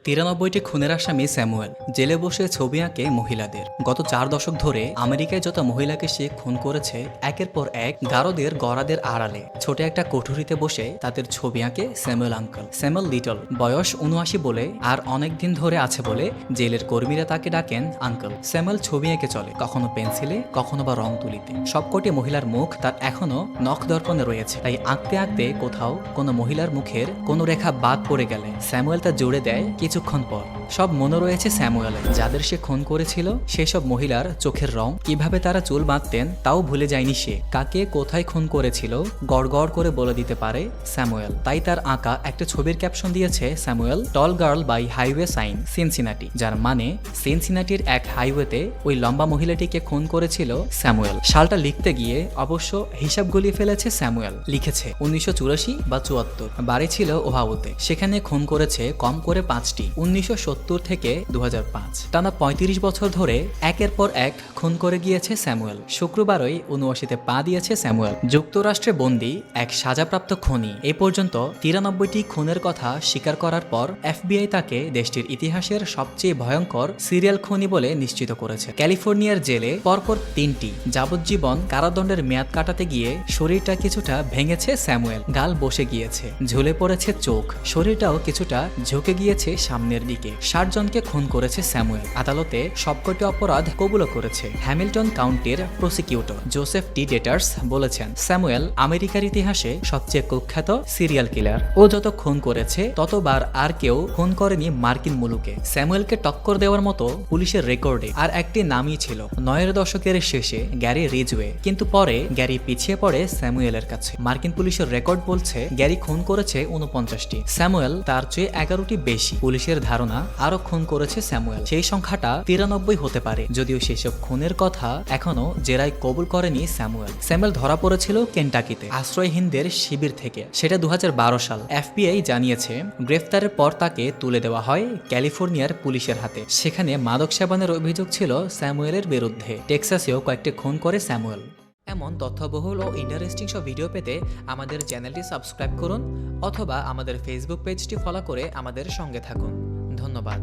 93টি খুনের আসামি স্যামুয়েল জেলে বসে ছবি আঁকে মহিলাদের। গত 4 দশক ধরে আমেরিকায় যত মহিলাকে সে খুন করেছে, একের পর এক গারদের গড়াদের আড়ালে ছোট একটা কোঠরিতে বসে তাদের ছবি আঁকে স্যামুয়েল আঙ্কেল। স্যামুয়েল লিটল, বয়স 79 বলে আর অনেক দিন ধরে আছে বলে জেলের কর্মীরা তাকে ডাকেন আঙ্কেল। স্যামুয়েল ছবি এঁকে চলে, কখনো পেন্সিলে, কখনো বা রং তুলিতে। সবকটি মহিলার মুখ তার এখনো নখ দর্পণে রয়েছে, তাই আঁকতে আঁকতে কোথাও কোনো মহিলার মুখের কোনো রেখা বাদ পড়ে গেলে স্যামুয়েল তা জুড়ে দেয়। কিছুক্ষণ পর সব মনে রয়েছে স্যামুয়েলের। যাদের সে খুন করেছিল সেসব মহিলার চোখের রং, কিভাবে তারা চুল বাঁধতেন তাও ভুলে যায়নি সে। কাকে কোথায় খুন করেছিল গড় গড় করে বলে দিতে পারে স্যামুয়েল। তাই তার আঁকা একটা ছবির ক্যাপশন দিয়েছে Samuel tall girl by highway sign Cincinnati, যার মানে সিনসিনাটির এক হাইওয়েতে ওই লম্বা মহিলাটিকে খুন করেছিল স্যামুয়েল। সালটা লিখতে গিয়ে অবশ্য হিসাব গুলিয়ে ফেলেছে স্যামুয়েল। লিখেছে 1984 বা 74। বাড়ি ছিল ওহাওতে, সেখানে খুন করেছে কম করে 5টি। 1970 থেকে 2005, টানা 35 বছর ধরে একের পর এক খুন করে গিয়েছে স্যামুয়েল। শুক্রবারই 79তে পা দিয়েছে স্যামুয়েল। যুক্তরাষ্ট্রে বন্দী এক সাজাপ্রাপ্ত খুনি এ পর্যন্ত 93টি খুনের কথা স্বীকার করার পর এফবিআই তাকে দেশটির ইতিহাসের সবচেয়ে ভয়ঙ্কর সিরিয়াল খুনি বলে নিশ্চিত করেছে। ক্যালিফোর্নিয়ার জেলে পরপর 3টি যাবজ্জীবন কারাদণ্ডের মেয়াদ কাটাতে গিয়ে শরীরটা কিছুটা ভেঙেছে স্যামুয়েল। গাল বসে গিয়েছে, ঝুলে পড়েছে চোখ, শরীরটাও কিছুটা ঝুঁকে গিয়েছে সামনের দিকে। 60 জনকে খুন করেছে স্যামুয়েল। আদালতে সবকটি অপরাধ কবুলও করেছে। হ্যামিল্টন কাউন্টির প্রসিকিউটর জোসেফ ডি ডেটার্স বলেছেন, স্যামুয়েল আমেরিকার ইতিহাসে সবচেয়ে কুখ্যাত সিরিয়াল কিলার। ও যত খুন করেছে ততবার আর কেউ খুন করেনি মার্কিন মুলুকে। স্যামুয়েলকে টক্কর দেওয়ার মতো পুলিশের রেকর্ডে আর একটি নামই ছিল 9 দশকের শেষে গ্যারি রিজওয়ে। কিন্তু পরে গ্যারি পিছিয়ে পড়ে স্যামুয়েলের কাছে। মার্কিন পুলিশের রেকর্ড বলছে গ্যারি খুন করেছে 49টি, স্যামুয়েল তার চেয়ে 11টি বেশি। পুলিশের ধারণা আরো খুন করেছে স্যামুয়েল। সেই সংখ্যাটা 93 হতে পারে, যদিও সেসব খুনের কথা এখনো জেরায় কবুল করেনি স্যামুয়েল। স্যামুয়েল ধরা পড়েছিল কেন্টাকিতে আশ্রয়হীনদের শিবির থেকে। সেটা 2012 সাল। এফবিআই জানিয়েছে গ্রেফতারের পর তাকে তুলে দেওয়া হয় ক্যালিফোর্নিয়ার পুলিশের হাতে। সেখানে মাদক সেবনের অভিযোগ ছিল স্যামুয়েলের বিরুদ্ধে। টেক্সাসেও কয়েকটি খুন করে স্যামুয়েল। এমন তথ্যবহুল ও ইন্টারেস্টিং সব ভিডিও পেতে আমাদের চ্যানেলটি সাবস্ক্রাইব করুন অথবা আমাদের ফেসবুক পেজটি ফলো করে আমাদের সঙ্গে থাকুন। ধন্যবাদ।